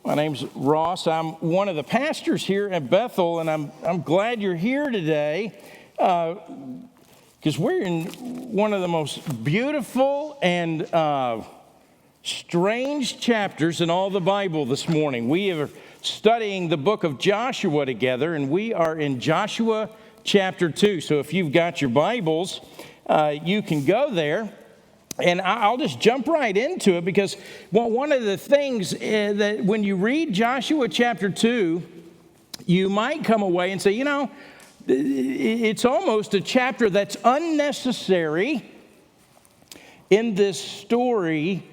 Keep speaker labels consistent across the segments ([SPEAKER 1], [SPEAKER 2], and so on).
[SPEAKER 1] My name's Ross. I'm one of the pastors here at Bethel, and I'm glad you're here today because we're in one of the most beautiful and strange chapters in all the Bible this morning. We are studying the book of Joshua together, and we are in Joshua chapter 2. So if you've got your Bibles, you can go there. And I'll just jump right into it because one of the things that when you read Joshua chapter 2, you might come away and say, you know, it's almost a chapter that's unnecessary in this story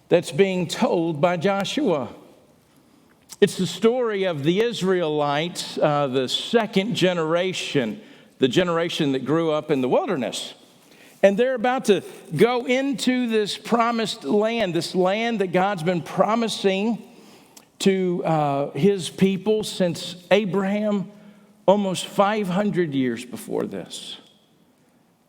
[SPEAKER 1] that's being told by Joshua. It's the story of the Israelites, the second generation, the generation that grew up in the wilderness. And they're about to go into this promised land, this land that God's been promising to his people since Abraham, almost 500 years before this.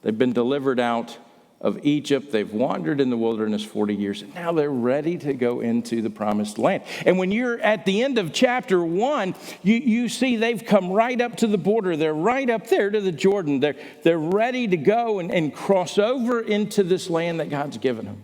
[SPEAKER 1] They've been delivered out of Egypt. They've wandered in the wilderness 40 years, and now they're ready to go into the promised land. And when you're at the end of chapter 1, you see they've come right up to the border. They're right up there to the Jordan. They're ready to go and cross over into this land that God's given them.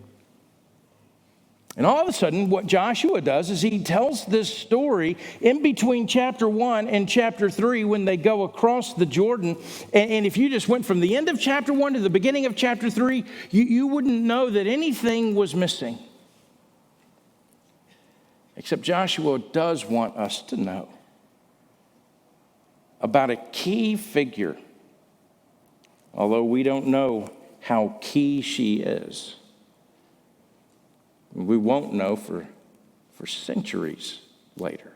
[SPEAKER 1] And all of a sudden, what Joshua does is he tells this story in between chapter 1 and chapter 3 when they go across the Jordan. And if you just went from the end of chapter 1 to the beginning of chapter 3, you wouldn't know that anything was missing. Except Joshua does want us to know about a key figure, although we don't know how key she is. We won't know for centuries later.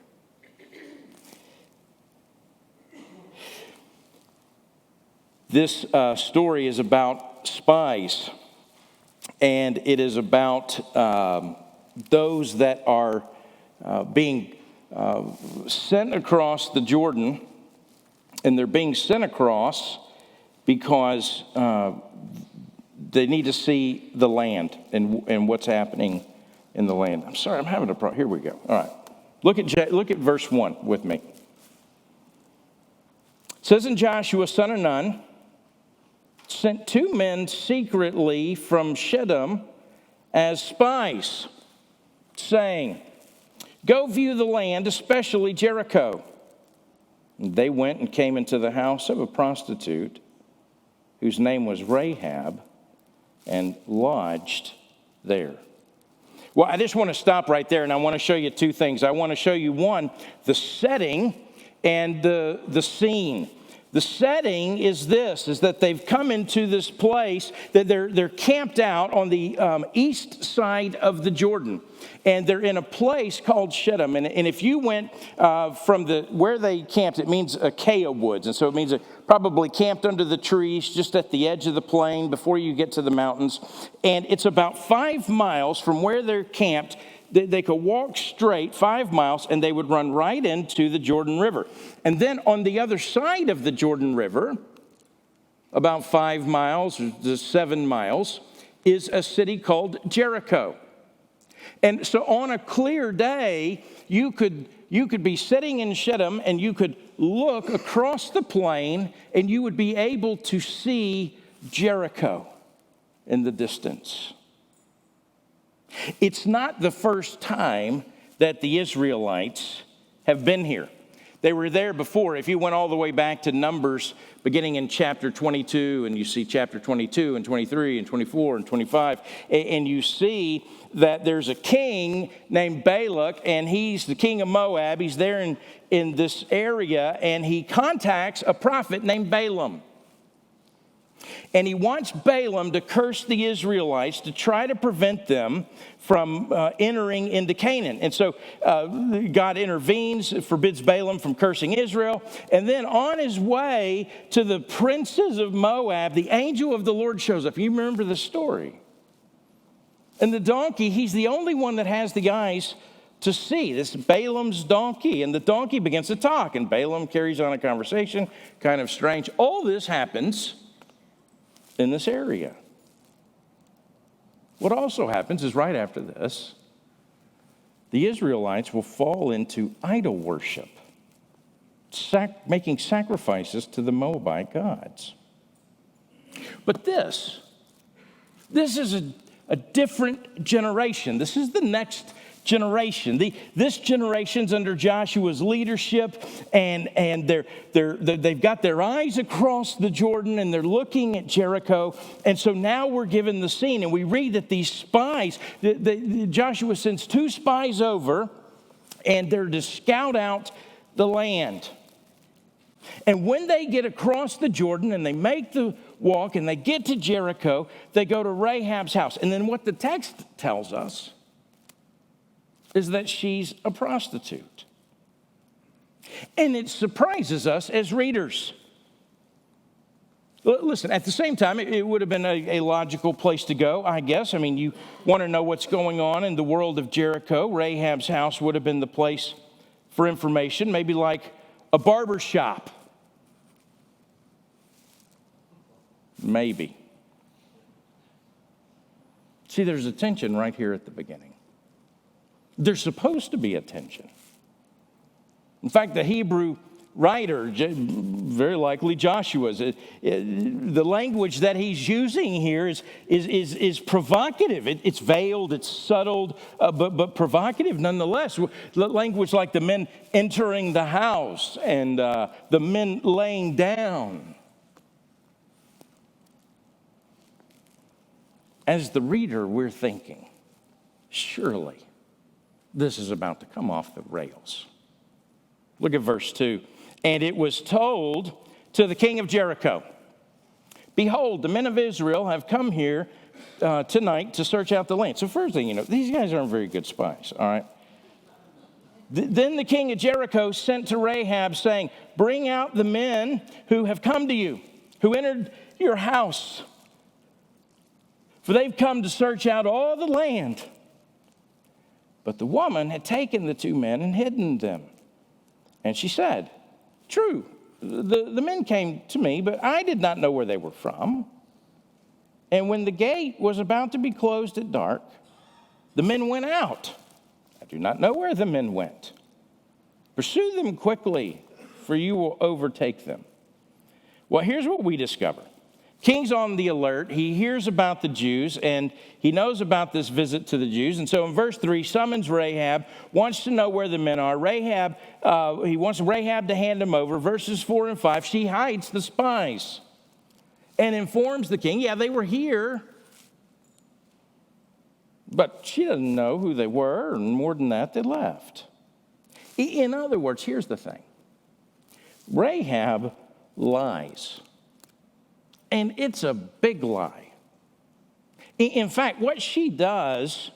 [SPEAKER 1] This story is about spies, and it is about those that are being sent across the Jordan, and they're being sent across because they need to see the land and what's happening in the land. I'm sorry, I'm having a problem. Here we go. All right. Look at verse 1 with me. It says, "And Joshua, son of Nun, sent 2 men secretly from Shittim as spies, saying, 'Go view the land, especially Jericho.' And they went and came into the house of a prostitute whose name was Rahab, and lodged there." Well, I just want to stop right there, and I want to show you 2 things. I want to show you, one, the setting and the scene. The setting is that they've come into this place, that they're camped out on the east side of the Jordan. And they're in a place called Shittim. And if you went from where they camped, it means Acacia woods. And so it means they probably camped under the trees just at the edge of the plain before you get to the mountains. And it's about 5 miles from where they're camped. They could walk straight 5 miles, and they would run right into the Jordan River. And then on the other side of the Jordan River, about 5 miles to 7 miles, is a city called Jericho. And so on a clear day, you could be sitting in Shittim, and you could look across the plain, and you would be able to see Jericho in the distance. It's not the first time that the Israelites have been here. They were there before. If you went all the way back to Numbers, beginning in chapter 22, and you see chapter 22 and 23 and 24 and 25, and you see that there's a king named Balak, and he's the king of Moab. He's there in this area, and he contacts a prophet named Balaam. And he wants Balaam to curse the Israelites to try to prevent them from entering into Canaan. And so God intervenes, forbids Balaam from cursing Israel. And then on his way to the princes of Moab, the angel of the Lord shows up. You remember the story. And the donkey, he's the only one that has the eyes to see. This is Balaam's donkey. And the donkey begins to talk. And Balaam carries on a conversation, kind of strange. All this happens in this area. What also happens is right after this, the Israelites will fall into idol worship, making sacrifices to the Moabite gods. But this is a different generation. This is the next generation. This generation's under Joshua's leadership, and they've got their eyes across the Jordan, and they're looking at Jericho. And so now we're given the scene, and we read that these spies, Joshua sends 2 spies over, and they're to scout out the land. And when they get across the Jordan and they make the walk and they get to Jericho, they go to Rahab's house. And then what the text tells us is that she's a prostitute. And it surprises us as readers. Listen, at the same time, it would have been a logical place to go, I guess. I mean, you want to know what's going on in the world of Jericho. Rahab's house would have been the place for information, maybe like a barber shop. Maybe. See, there's a tension right here at the beginning. There's supposed to be a tension. In fact, the Hebrew writer, very likely Joshua's, the language that he's using here is provocative. It's veiled, it's subtle, but provocative nonetheless. Language like the men entering the house and the men laying down. As the reader, we're thinking, surely this is about to come off the rails. Look at verse 2. And it was told to the king of Jericho, behold, the men of Israel have come here tonight to search out the land. So first thing you know, these guys aren't very good spies, all right? Then the king of Jericho sent to Rahab saying, bring out the men who have come to you, who entered your house. For they've come to search out all the land. But the woman had taken the 2 men and hidden them. And she said, true, the men came to me, but I did not know where they were from. And when the gate was about to be closed at dark, the men went out. I do not know where the men went. Pursue them quickly, for you will overtake them. Well, here's what we discover. King's on the alert. He hears about the Jews, and he knows about this visit to the Jews. And so in verse 3, summons Rahab, wants to know where the men are. He wants Rahab to hand them over. Verses 4 and 5, she hides the spies and informs the king, yeah, they were here, but she doesn't know who they were, and more than that, they left. In other words, here's the thing. Rahab lies. And it's a big lie. In fact, what she does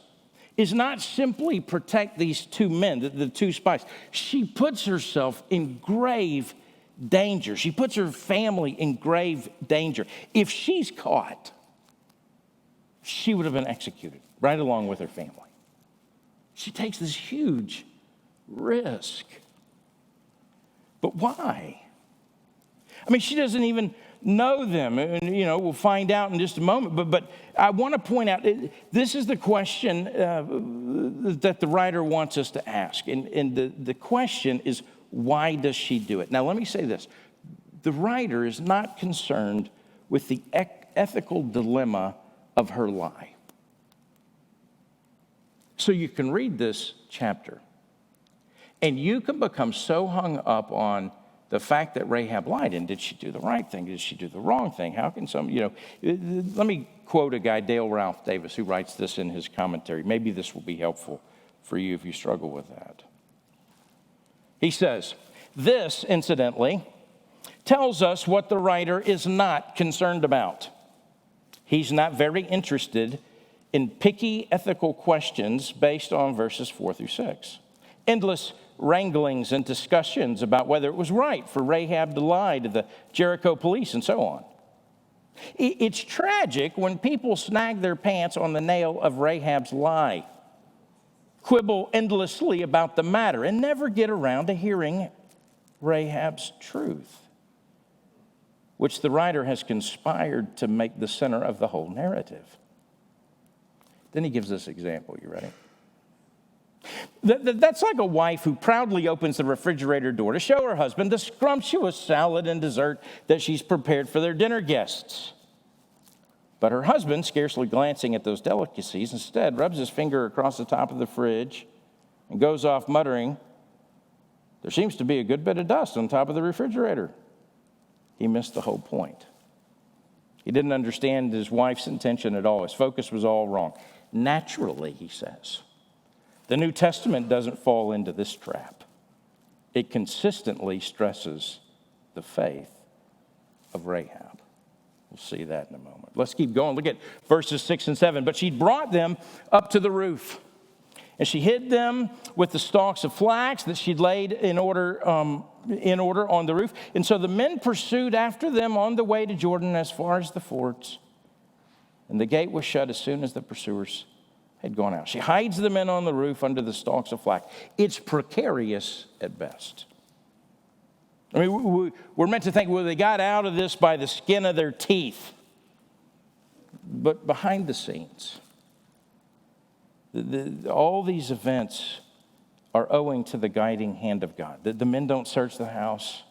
[SPEAKER 1] is not simply protect these 2 men, the 2 spies. She puts herself in grave danger. She puts her family in grave danger. If she's caught, she would have been executed right along with her family. She takes this huge risk. But why? I mean, she doesn't even know them, and we'll find out in just a moment. But I want to point out, this is the question that the writer wants us to ask, and the question is, why does she do it? Now, let me say this: the writer is not concerned with the ethical dilemma of her lie. So you can read this chapter, and you can become so hung up on the fact that Rahab lied, and did she do the right thing? Did she do the wrong thing? How can let me quote a guy, Dale Ralph Davis, who writes this in his commentary. Maybe this will be helpful for you if you struggle with that. He says, this, incidentally, tells us what the writer is not concerned about. He's not very interested in picky ethical questions based on verses 4 through 6. Endless wranglings and discussions about whether it was right for Rahab to lie to the Jericho police and so on. It's tragic when people snag their pants on the nail of Rahab's lie, quibble endlessly about the matter, and never get around to hearing Rahab's truth, which the writer has conspired to make the center of the whole narrative. Then he gives this example. You ready? That's like a wife who proudly opens the refrigerator door to show her husband the scrumptious salad and dessert that she's prepared for their dinner guests. But her husband, scarcely glancing at those delicacies, instead rubs his finger across the top of the fridge and goes off muttering, "There seems to be a good bit of dust on top of the refrigerator." He missed the whole point. He didn't understand his wife's intention at all. His focus was all wrong. Naturally, he says. The New Testament doesn't fall into this trap. It consistently stresses the faith of Rahab. We'll see that in a moment. Let's keep going. Look at verses 6 and 7. But she brought them up to the roof, and she hid them with the stalks of flax that she'd laid in order on the roof. And so the men pursued after them on the way to Jordan as far as the fords. And the gate was shut as soon as the pursuers had gone out. She hides the men on the roof under the stalks of flax. It's precarious at best. I mean, we're meant to think, well, they got out of this by the skin of their teeth. But behind the scenes, all these events are owing to the guiding hand of God. The men don't search the house.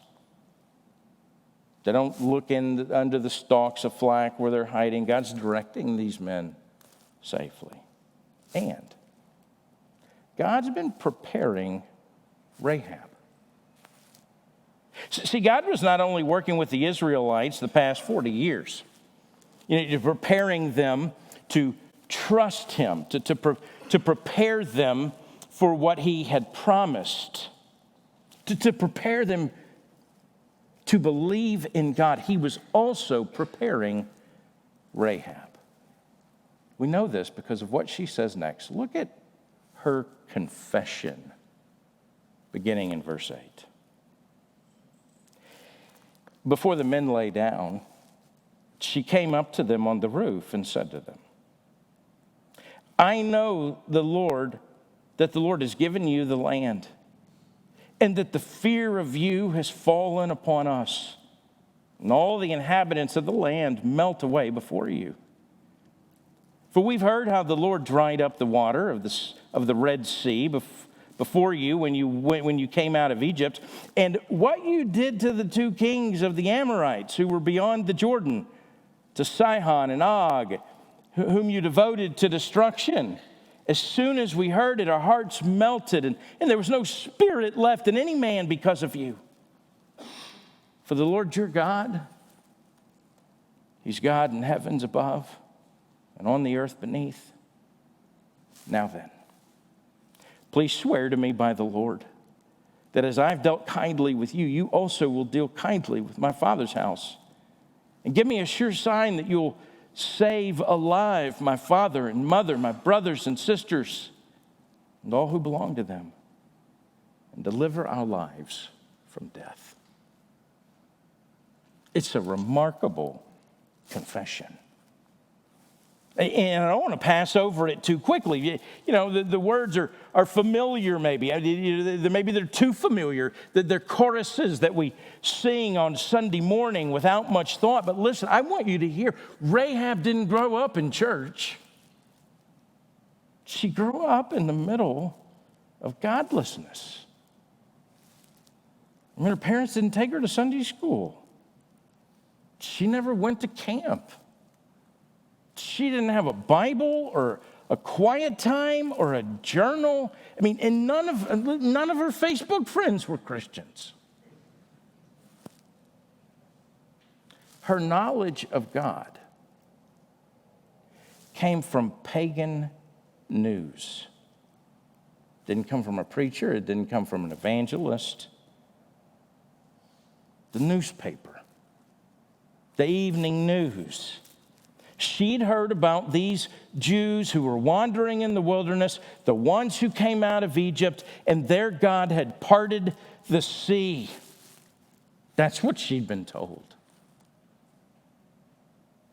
[SPEAKER 1] They don't look under the stalks of flax where they're hiding. God's directing these men safely. And God's been preparing Rahab. See, God was not only working with the Israelites the past 40 years, preparing them to trust him, to prepare them for what he had promised, to prepare them to believe in God. He was also preparing Rahab. We know this because of what she says next. Look at her confession, beginning in verse 8. Before the men lay down, she came up to them on the roof and said to them, "I know that the Lord has given you the land, and that the fear of you has fallen upon us, and all the inhabitants of the land melt away before you. For we've heard how the Lord dried up the water of the Red Sea before you when you came out of Egypt, and what you did to the two kings of the Amorites who were beyond the Jordan, to Sihon and Og, whom you devoted to destruction. As soon as we heard it, our hearts melted, and there was no spirit left in any man because of you. For the Lord your God, he's God in heavens above and on the earth beneath. Now then, please swear to me by the Lord that as I've dealt kindly with you, you also will deal kindly with my father's house. And give me a sure sign that you'll save alive my father and mother, my brothers and sisters, and all who belong to them, and deliver our lives from death." It's a remarkable confession. And I don't want to pass over it too quickly. The words are familiar maybe. Maybe they're too familiar. They're choruses that we sing on Sunday morning without much thought. But listen, I want you to hear, Rahab didn't grow up in church. She grew up in the middle of godlessness. Her parents didn't take her to Sunday school. She never went to camp. She didn't have a Bible or a quiet time or a journal. And none of her Facebook friends were Christians. Her knowledge of God came from pagan news. It didn't come from a preacher. It didn't come from an evangelist. The newspaper, the evening news. She'd heard about these Jews who were wandering in the wilderness, the ones who came out of Egypt, and their God had parted the sea. That's what she'd been told.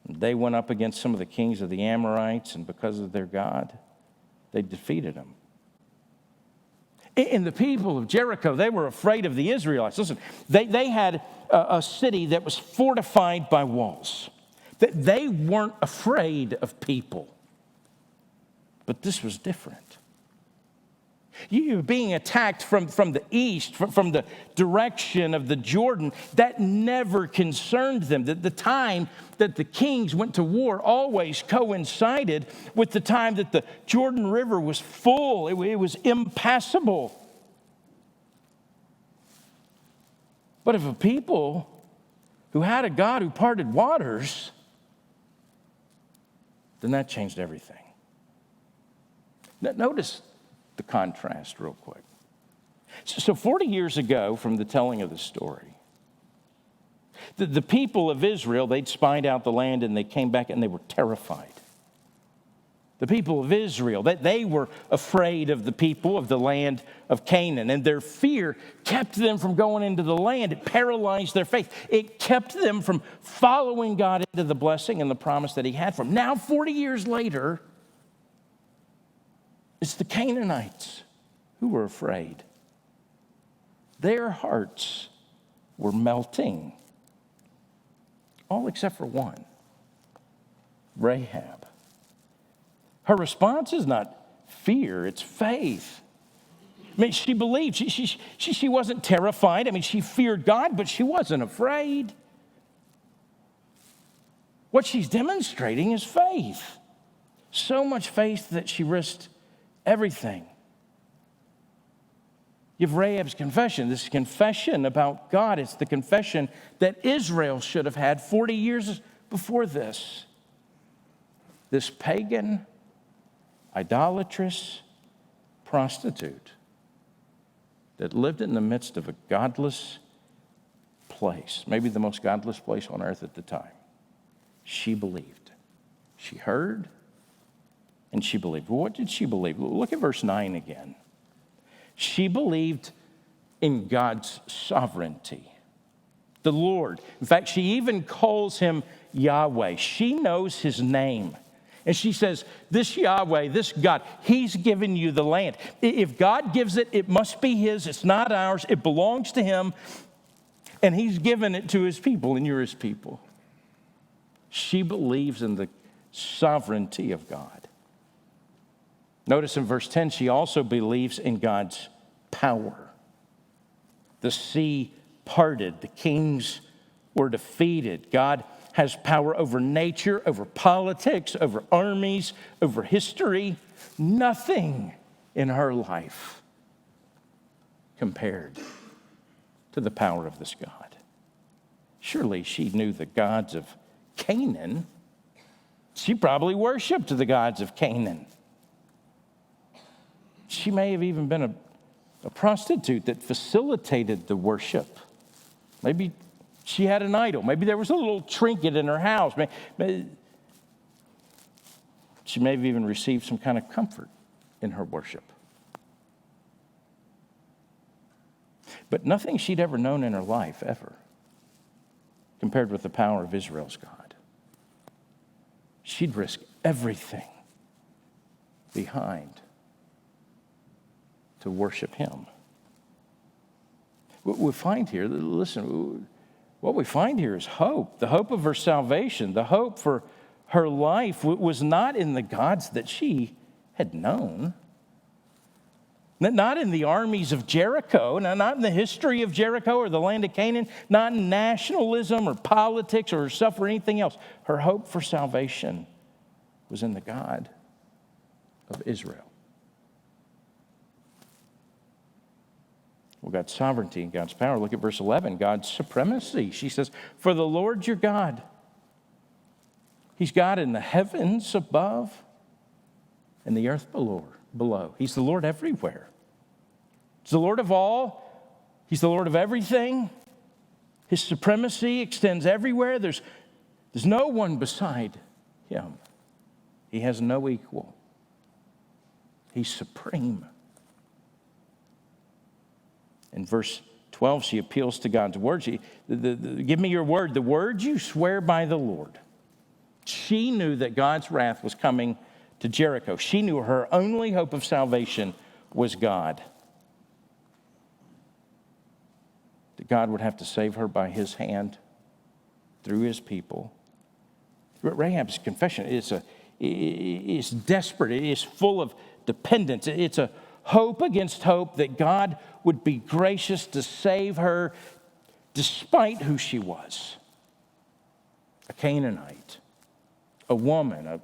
[SPEAKER 1] They went up against some of the kings of the Amorites, and because of their God, they defeated them. And the people of Jericho, they were afraid of the Israelites. Listen, they had a city that was fortified by walls. They weren't afraid of people. But this was different. You're being attacked from the east, from the direction of the Jordan. That never concerned them. The time that the kings went to war always coincided with the time that the Jordan River was full. It was impassable. But if a people who had a God who parted waters, then that changed everything. Notice the contrast real quick. So 40 years ago from the telling of the story, the people of Israel, they'd spied out the land and they came back and they were terrified. The people of Israel, they were afraid of the people of the land of Canaan, and their fear kept them from going into the land. It paralyzed their faith. It kept them from following God into the blessing and the promise that he had for them. Now, 40 years later, it's the Canaanites who were afraid. Their hearts were melting, all except for one, Rahab. Her response is not fear, it's faith. I mean, she believed. She wasn't terrified. I mean, she feared God, but she wasn't afraid. What she's demonstrating is faith. So much faith that she risked everything. You have Rahab's confession, this confession about God. It's the confession that Israel should have had 40 years before this. This pagan, idolatrous prostitute that lived in the midst of a godless place, maybe the most godless place on earth at the time. She believed. She heard and she believed. Well, what did she believe? Look at verse 9 again. She believed in God's sovereignty, the Lord. In fact, she even calls him Yahweh. She knows his name. And she says, this Yahweh, this God, he's given you the land. If God gives it, it must be his. It's not ours. It belongs to him. And he's given it to his people, and you're his people. She believes in the sovereignty of God. Notice in verse 10, she also believes in God's power. The sea parted. The kings were defeated. God has power over nature, over politics, over armies, over history. Nothing in her life compared to the power of this God. Surely she knew the gods of Canaan. She probably worshiped the gods of Canaan. She may have even been a prostitute that facilitated the worship. Maybe she had an idol. Maybe there was a little trinket in her house. Maybe she may have even received some kind of comfort in her worship. But nothing she'd ever known in her life, ever, compared with the power of Israel's God. She'd risk everything behind to worship him. What we find here, listen, what we find here is hope. The hope of her salvation, the hope for her life was not in the gods that she had known. Not in the armies of Jericho, not in the history of Jericho or the land of Canaan, not in nationalism or politics or herself or anything else. Her hope for salvation was in the God of Israel. Well, God's sovereignty and God's power. Look at verse 11, God's supremacy. She says, for the Lord your God, he's God in the heavens above and the earth below. He's the Lord everywhere. He's the Lord of all. He's the Lord of everything. His supremacy extends everywhere. There's no one beside him. He has no equal. He's supreme. In verse 12, she appeals to God's word. Give me your word. The word you swear by the Lord. She knew that God's wrath was coming to Jericho. She knew her only hope of salvation was God. That God would have to save her by his hand through his people. Rahab's confession is desperate. It is full of dependence. It's a hope against hope that God would be gracious to save her despite who she was. A Canaanite, a woman,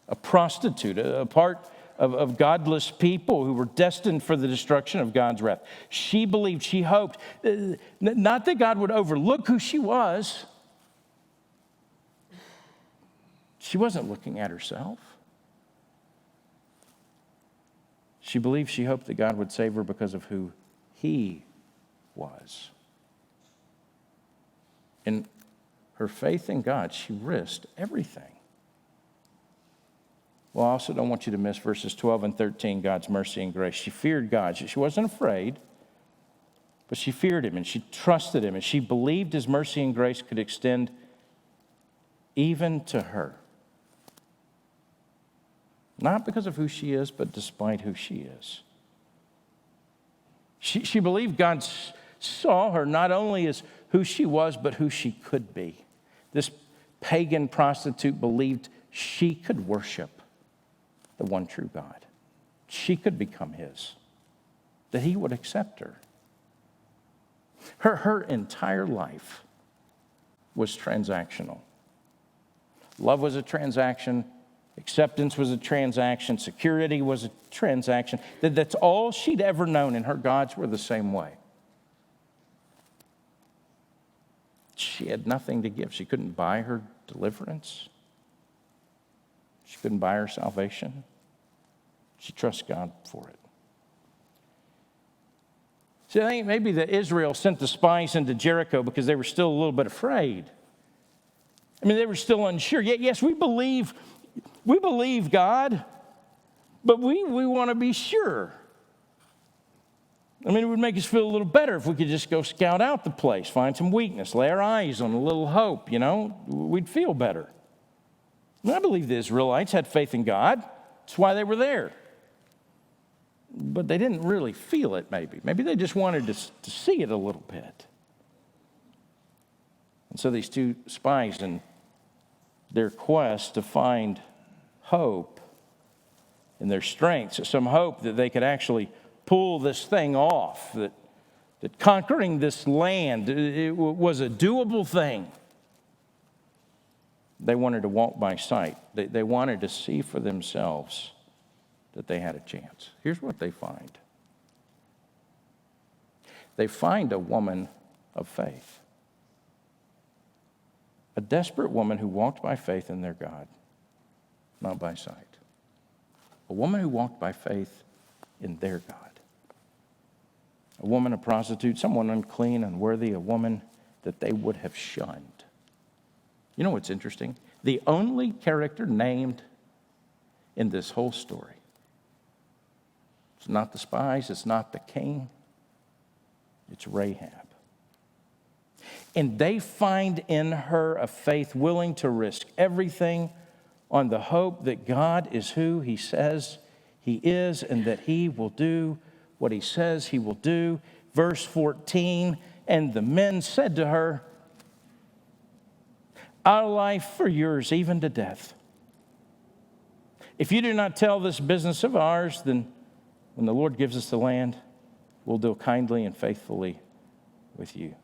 [SPEAKER 1] a prostitute, a part of godless people who were destined for the destruction of God's wrath. She believed, she hoped, not that God would overlook who she was. She wasn't looking at herself. She believed, she hoped that God would save her because of who He was. In her faith in God, she risked everything. Well, I also don't want you to miss verses 12 and 13, God's mercy and grace. She feared God. She wasn't afraid, but she feared Him and she trusted Him and she believed His mercy and grace could extend even to her. Not because of who she is, but despite who she is. She believed God saw her not only as who she was, but who she could be. This pagan prostitute believed she could worship the one true God. She could become His, that He would accept her. Her entire life was transactional. Love was a transaction. Acceptance was a transaction. Security was a transaction. That's all she'd ever known, and her gods were the same way. She had nothing to give. She couldn't buy her deliverance. She couldn't buy her salvation. She trusts God for it. See, I think maybe that Israel sent the spies into Jericho because they were still a little bit afraid. I mean, they were still unsure. Yes, we believe God, but we want to be sure. I mean, it would make us feel a little better if we could just go scout out the place, find some weakness, lay our eyes on a little hope, we'd feel better. And I believe the Israelites had faith in God. That's why they were there. But they didn't really feel it, maybe. Maybe they just wanted to see it a little bit. And so these two spies, in their quest to find hope in their strengths, some hope that they could actually pull this thing off, that conquering this land it was a doable thing. They wanted to walk by sight. They wanted to see for themselves that they had a chance. Here's what they find. They find a woman of faith. A desperate woman who walked by faith in their God, not by sight. A woman who walked by faith in their God. A woman, a prostitute, someone unclean, unworthy, a woman that they would have shunned. You know what's interesting? The only character named in this whole story. It's not the spies, it's not the king, it's Rahab. And they find in her a faith willing to risk everything on the hope that God is who He says He is and that He will do what He says He will do. Verse 14, and the men said to her, our life for yours, even to death. If you do not tell this business of ours, then when the Lord gives us the land, we'll deal kindly and faithfully with you.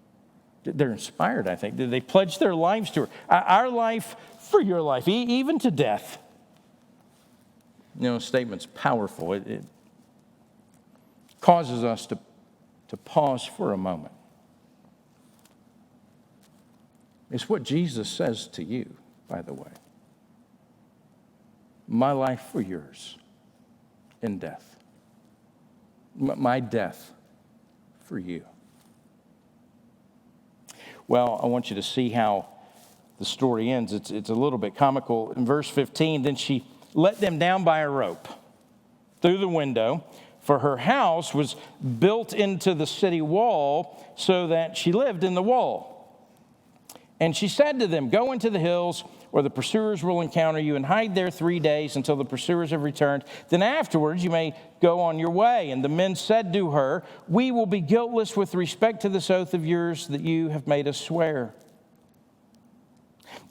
[SPEAKER 1] They're inspired, I think. They pledge their lives to her. Our life for your life, even to death. Statement's powerful. It causes us to pause for a moment. It's what Jesus says to you, by the way. My life for yours in death. My death for you. Well, I want you to see how the story ends. It's a little bit comical. In verse 15, then she let them down by a rope through the window, for her house was built into the city wall so that she lived in the wall. And she said to them, go into the hills where the pursuers will encounter you and hide there 3 days until the pursuers have returned. Then afterwards you may go on your way. And the men said to her, we will be guiltless with respect to this oath of yours that you have made us swear.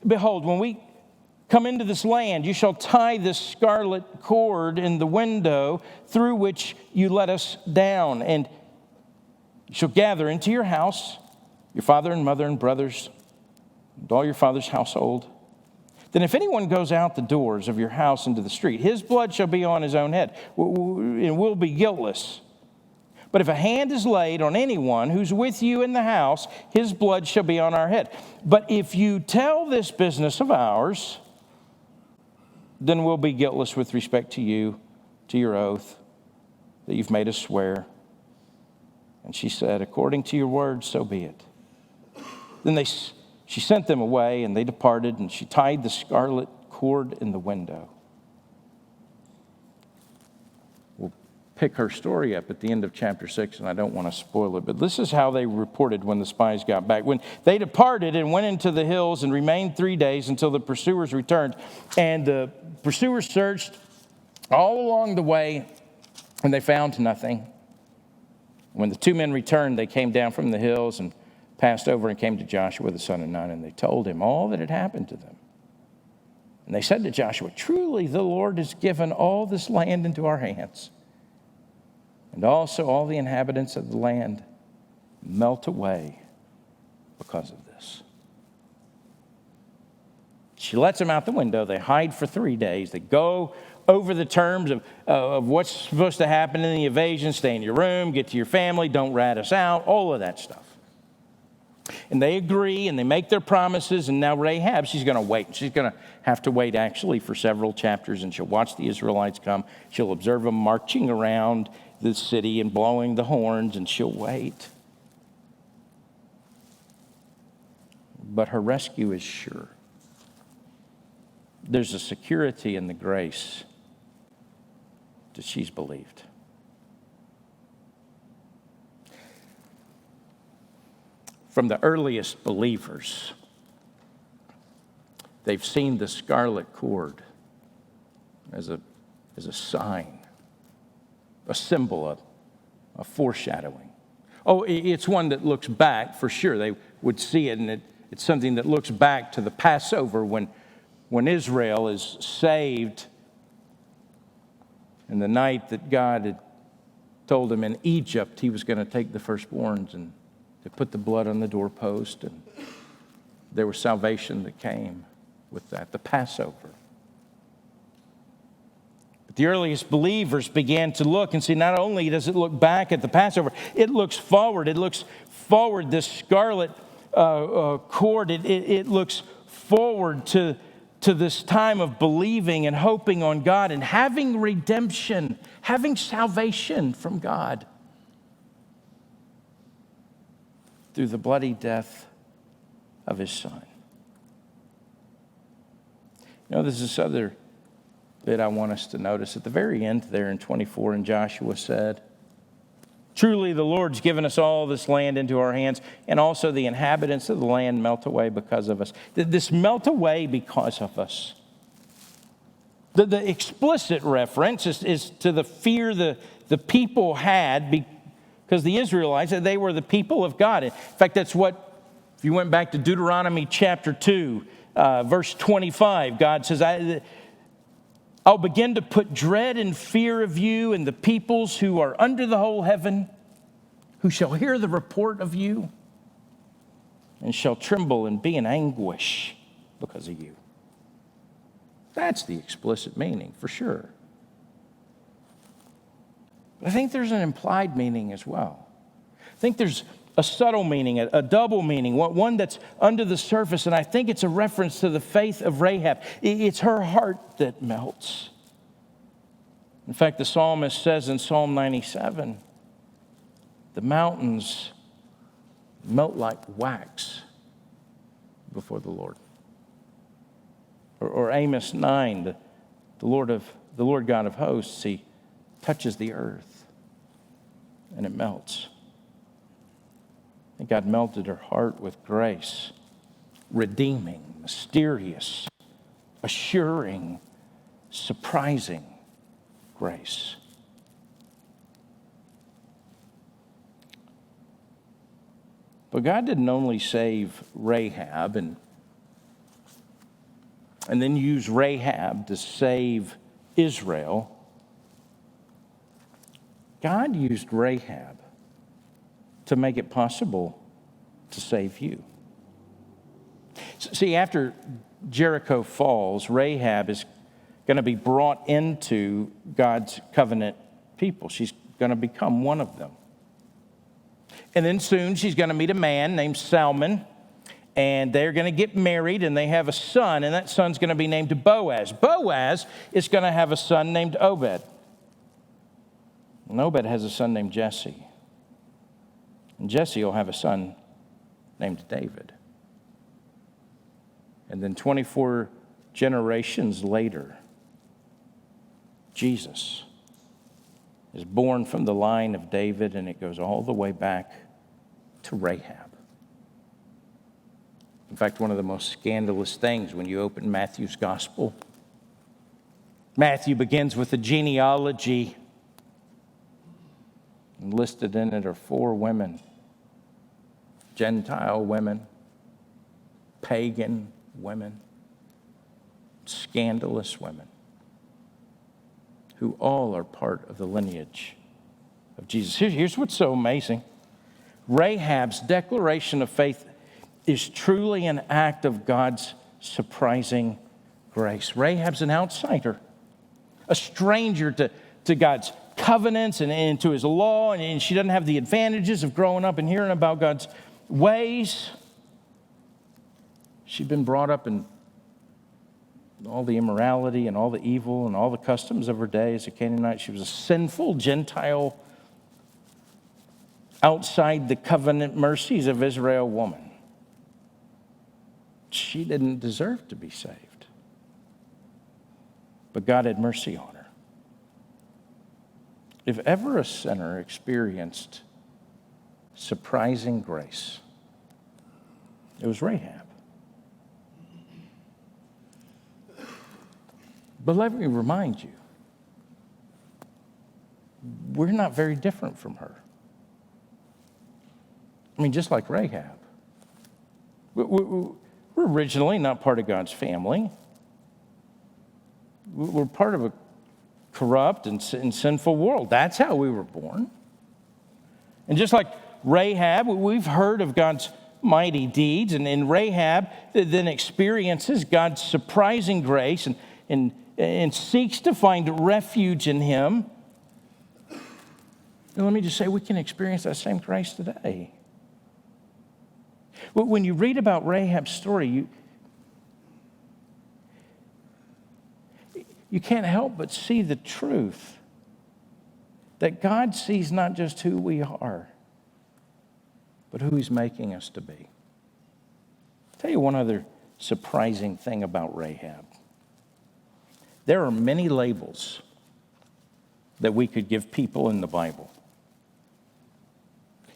[SPEAKER 1] Behold, when we come into this land, you shall tie this scarlet cord in the window through which you let us down, and you shall gather into your house your father and mother and brothers and all your father's household. Then if anyone goes out the doors of your house into the street, his blood shall be on his own head, and will be guiltless. But if a hand is laid on anyone who's with you in the house, his blood shall be on our head. But if you tell this business of ours, then we'll be guiltless with respect to you, to your oath that you've made us swear. And she said, according to your word, so be it. Then she sent them away, and they departed, and she tied the scarlet cord in the window. We'll pick her story up at the end of chapter 6, and I don't want to spoil it, but this is how they reported when the spies got back. When they departed and went into the hills and remained 3 days until the pursuers returned, and the pursuers searched all along the way, and they found nothing. When the 2 men returned, they came down from the hills and passed over and came to Joshua the son of Nun, and they told him all that had happened to them. And they said to Joshua, truly the Lord has given all this land into our hands, and also all the inhabitants of the land melt away because of this. She lets them out the window. They hide for 3 days. They go over the terms of what's supposed to happen in the invasion. Stay in your room, get to your family, don't rat us out, all of that stuff. And they agree, and they make their promises, and now Rahab, she's going to wait. She's going to have to wait, actually, for several chapters, and she'll watch the Israelites come. She'll observe them marching around the city and blowing the horns, and she'll wait. But her rescue is sure. There's a security in the grace that she's believed. From the earliest believers, they've seen the scarlet cord as a sign, a symbol, a foreshadowing. Oh, it's one that looks back, for sure. They would see it, and it's something that looks back to the Passover when Israel is saved, and the night that God had told him in Egypt he was going to take the firstborns, and they put the blood on the doorpost, and there was salvation that came with that, the Passover. But the earliest believers began to look and see, not only does it look back at the Passover, it looks forward. It looks forward, this scarlet cord, it looks forward to this time of believing and hoping on God and having redemption, having salvation from God through the bloody death of his son. You know, there's this other bit I want us to notice. At the very end there in 24, and Joshua said, truly the Lord's given us all this land into our hands, and also the inhabitants of the land melt away because of us. This melt away because of us. The explicit reference is to the fear the people had because the Israelites, they were the people of God. In fact, that's what, if you went back to Deuteronomy chapter 2, verse 25, God says, I'll begin to put dread and fear of you and the peoples who are under the whole heaven, who shall hear the report of you and shall tremble and be in anguish because of you. That's the explicit meaning, for sure. But I think there's an implied meaning as well. I think there's a subtle meaning, a double meaning, one that's under the surface, and I think it's a reference to the faith of Rahab. It's her heart that melts. In fact, the psalmist says in Psalm 97, the mountains melt like wax before the Lord. Or Amos 9, the Lord God of hosts, he touches the earth and it melts. And God melted her heart with grace, redeeming, mysterious, assuring, surprising grace. But God didn't only save Rahab and and then use Rahab to save Israel, God used Rahab to make it possible to save you. See, after Jericho falls, Rahab is going to be brought into God's covenant people. She's going to become one of them. And then soon she's going to meet a man named Salmon, and they're going to get married, and they have a son, and that son's going to be named Boaz. Boaz is going to have a son named Obed. And Obed has a son named Jesse. And Jesse will have a son named David. And then 24 generations later, Jesus is born from the line of David, and it goes all the way back to Rahab. In fact, one of the most scandalous things when you open Matthew's gospel, Matthew begins with a genealogy, and listed in it are 4 women, Gentile women, pagan women, scandalous women, who all are part of the lineage of Jesus. Here's what's so amazing. Rahab's declaration of faith is truly an act of God's surprising grace. Rahab's an outsider, a stranger to God's covenants and to his law, and she doesn't have the advantages of growing up and hearing about God's ways. She'd been brought up in all the immorality and all the evil and all the customs of her day as a Canaanite. She was a sinful Gentile, outside the covenant mercies of Israel woman. She didn't deserve to be saved, but God had mercy on her. If ever a sinner experienced surprising grace, it was Rahab. But let me remind you, we're not very different from her. I mean, just like Rahab. We're originally not part of God's family. We're part of a corrupt and sinful world. That's how we were born. And just like Rahab, we've heard of God's mighty deeds, and Rahab then experiences God's surprising grace and seeks to find refuge in him. And let me just say, we can experience that same grace today. When you read about Rahab's story, you can't help but see the truth that God sees not just who we are, but who he's making us to be. I'll tell you one other surprising thing about Rahab. There are many labels that we could give people in the Bible.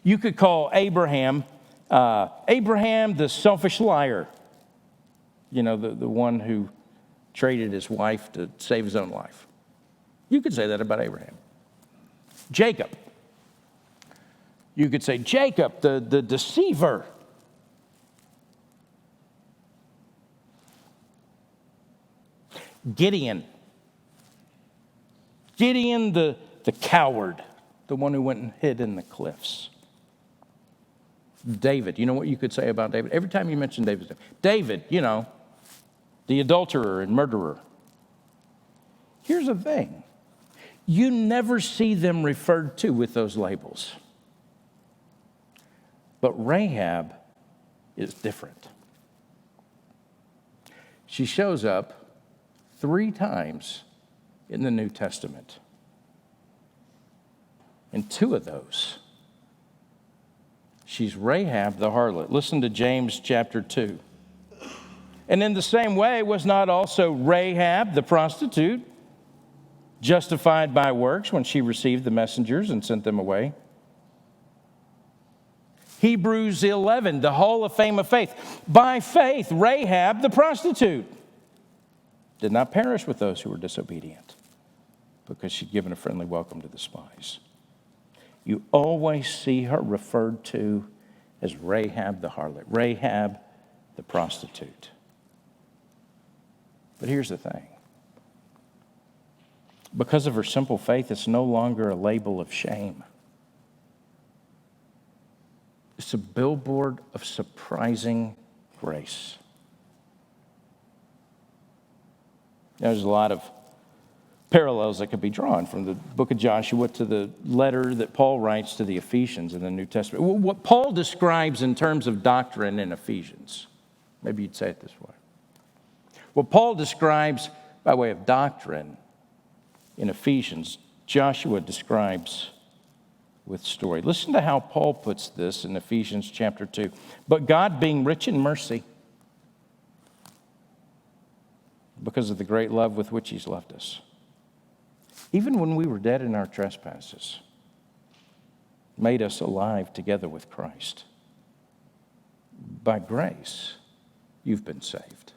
[SPEAKER 1] You could call Abraham the selfish liar. You know, the one who traded his wife to save his own life. You could say that about Abraham. Jacob. You could say Jacob, the deceiver. Gideon, the coward, the one who went and hid in the cliffs. David, you know what you could say about David? Every time you mention David, you know, the adulterer and murderer. Here's the thing. You never see them referred to with those labels. But Rahab is different. She shows up 3 times in the New Testament. And 2 of those, she's Rahab the harlot. Listen to James chapter 2. And in the same way, was not also Rahab the prostitute justified by works when she received the messengers and sent them away? Hebrews 11, the Hall of Fame of faith. By faith, Rahab the prostitute did not perish with those who were disobedient, because she'd given a friendly welcome to the spies. You always see her referred to as Rahab the harlot, Rahab the prostitute. But here's the thing. Because of her simple faith, it's no longer a label of shame. It's a billboard of surprising grace. There's a lot of parallels that could be drawn from the book of Joshua to the letter that Paul writes to the Ephesians in the New Testament. What Paul describes in terms of doctrine in Ephesians, maybe you'd say it this way. What Paul describes by way of doctrine in Ephesians, Joshua describes with story. Listen to how Paul puts this in Ephesians chapter 2. But God, being rich in mercy, because of the great love with which he's loved us, even when we were dead in our trespasses, made us alive together with Christ. By grace, you've been saved.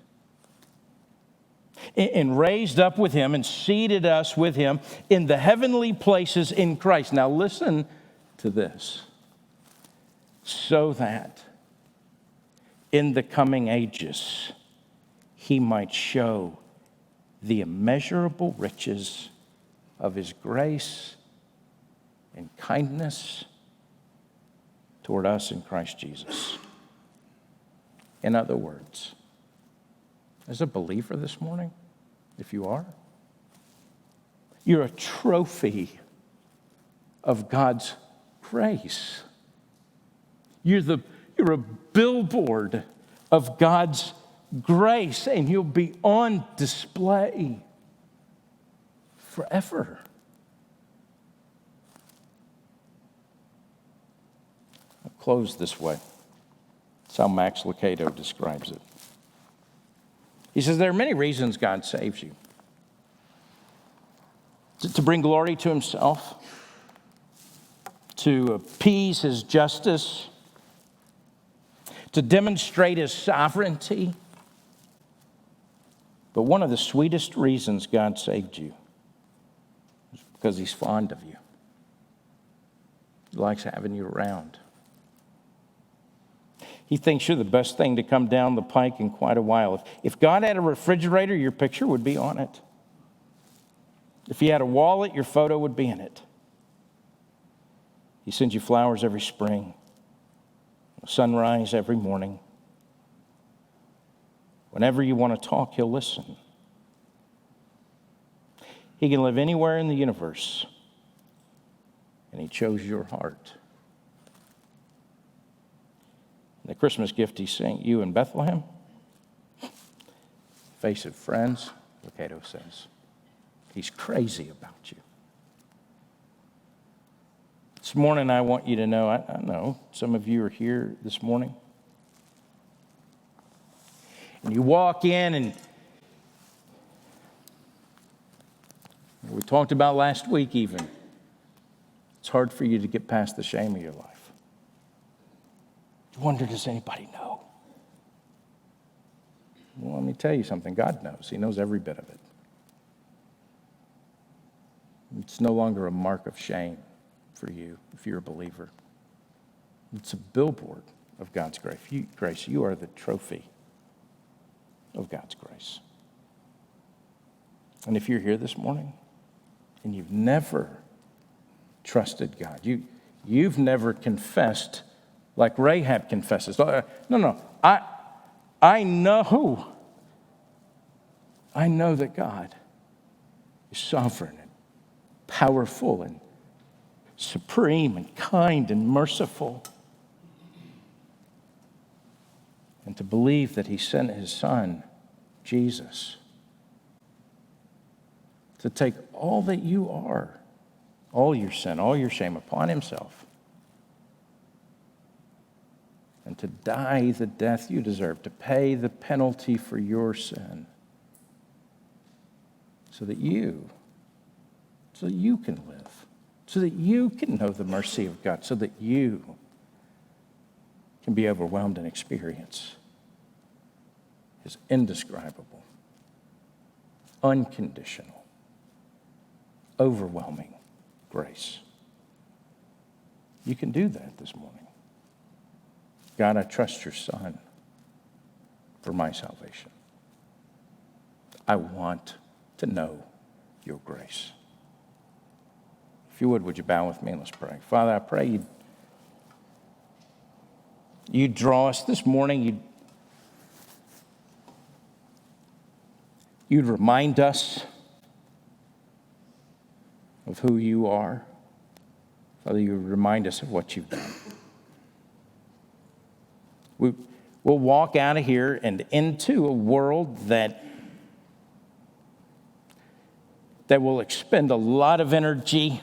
[SPEAKER 1] And raised up with him and seated us with him in the heavenly places in Christ. Now listen to this. So that in the coming ages, he might show the immeasurable riches of his grace and kindness toward us in Christ Jesus. In other words, as a believer this morning, if you are, you're a trophy of God's grace. You're a billboard of God's grace, and you'll be on display forever. I'll close this way. That's how Max Lucado describes it. He says there are many reasons God saves you. To bring glory to himself, to appease his justice, to demonstrate his sovereignty. But one of the sweetest reasons God saved you is because he's fond of you. He likes having you around. He thinks you're the best thing to come down the pike in quite a while. If God had a refrigerator, your picture would be on it. If he had a wallet, your photo would be in it. He sends you flowers every spring, sunrise every morning. Whenever you want to talk, he'll listen. He can live anywhere in the universe, and he chose your heart. The Christmas gift he sent you in Bethlehem, face it, friends, Lucado says, he's crazy about you. This morning, I want you to know, I know some of you are here this morning, and you walk in, and we talked about last week even, it's hard for you to get past the shame of your life. You wonder, does anybody know? Well, let me tell you something. God knows. He knows every bit of it. It's no longer a mark of shame for you if you're a believer. It's a billboard of God's grace. You are the trophy of God's grace. And if you're here this morning and you've never trusted God, you've never confessed like Rahab confesses. No. I know that God is sovereign and powerful and supreme and kind and merciful. And to believe that he sent his son, Jesus, to take all that you are, all your sin, all your shame upon himself, and to die the death you deserve, to pay the penalty for your sin, so that you can live, so that you can know the mercy of God, so that you can be overwhelmed and experience his indescribable, unconditional, overwhelming grace. You can do that this morning. God, I trust your Son for my salvation. I want to know your grace. If you would you bow with me and let's pray. Father, I pray you'd draw us this morning. You'd remind us of who you are. Father, you remind us of what you've done. We'll walk out of here and into a world that will expend a lot of energy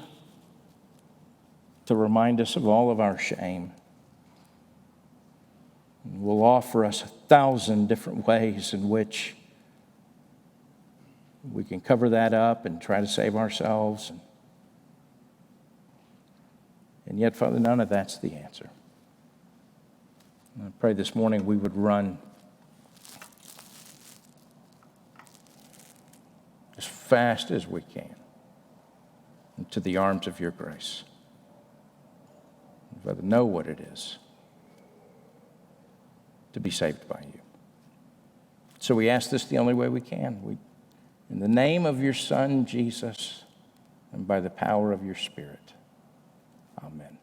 [SPEAKER 1] to remind us of all of our shame. And will offer us 1,000 different ways in which we can cover that up and try to save ourselves. And yet, Father, none of that's the answer. And I pray this morning we would run as fast as we can into the arms of your grace. And Father, know what it is to be saved by you. So we ask this the only way we can. In the name of your Son, Jesus, and by the power of your Spirit. Amen.